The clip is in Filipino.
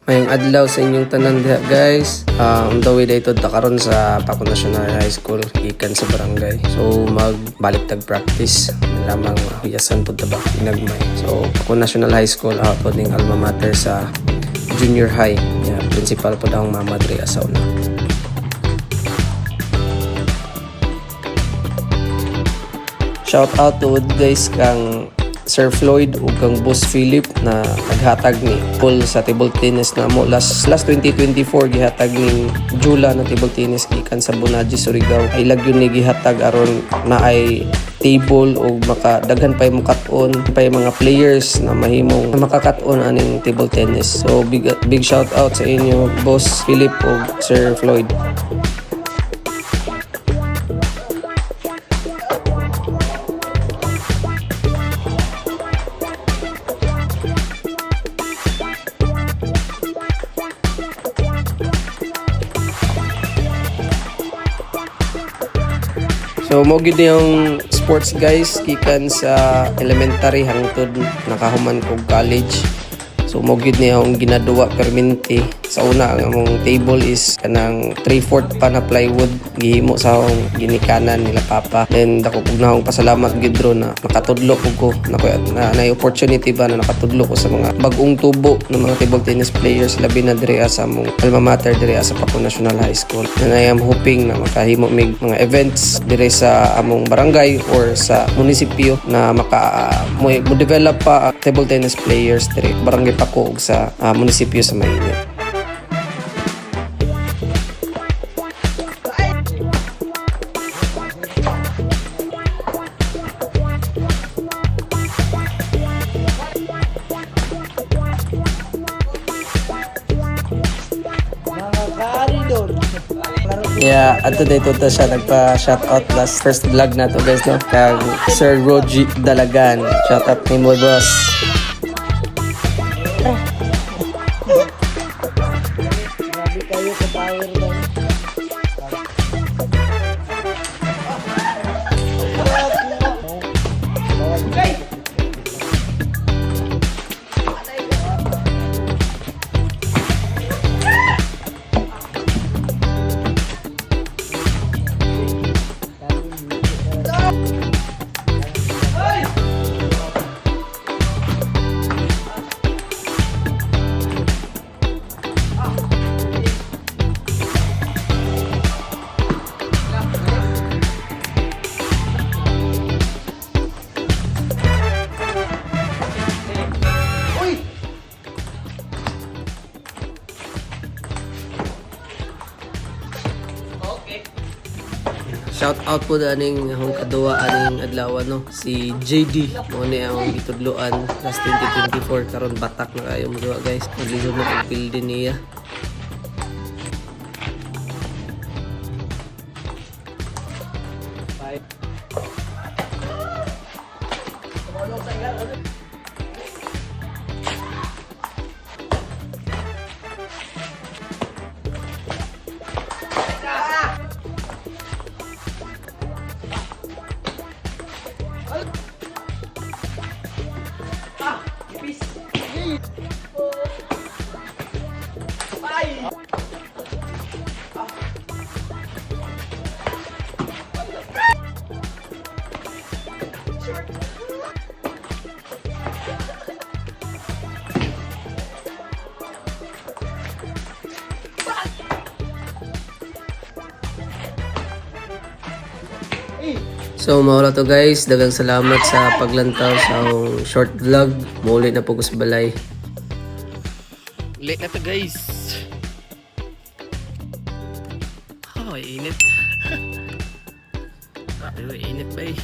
Mayong adlaw sa inyong tanan diha guys. On the way dito karon sa Paco National High School ikan sa barangay. So magbalik tag practice lamang huyasan pud ta ba inagmay. So Paco National High School po ning alma mater sa junior high. Yeah, principal po daw ang Mama Dre asaw na. Shout out to guys kang Sir Floyd ug kang Boss Philip na naghatag ni Paul sa table tennis na mo last 2024 gihatag ni Jula na table tennis gikan sa Bonaji, Surigao. Ay lagyon ni gihatag aron na ay table o makadaghan pay mukat-on pay mga players na mahimong makakat-on aning table tennis. So big shout out sa inyo Boss Philip ug Sir Floyd. So mo gid yung sports guys gikan sa elementary hangtod nakahuman kog college. So mo gid niya ang ginaduwa permanente. Sa una ang among table is kanang 3/4 pa na plywood gihimo sa akong ginikanan nila papa. Then dako kog na akong pasalamat gid ro na nakatudlo ko na opportunity ba na nakatudlo ko sa mga bag-ong tubo ng mga table tennis players labi na dire sa among alma mater dire sa Paco National High School. And I am hoping na makahimo mig mga events dire sa among barangay or sa munisipyo na mo develop pa table tennis players dire barangay Paco ug sa munisipyo sa Mainit. Yeah, ato dito ta siya nagpa-shoutout last first vlog na to guys no. Kag Sir Roji Dalagan. Shoutout ni mo boss. Grabe kayo sa power daw. Shout out po na aning akong kaduwa aning adlaw no si JD mo ni ang gitudloan last 2024 karon batak na kayo mo duwa guys naglihom na og building niya. So mawala to guys, daghang salamat sa paglantaw sa akong short vlog. Muli na po ko sa balay. Late na to guys. Oh, init. Init ba eh.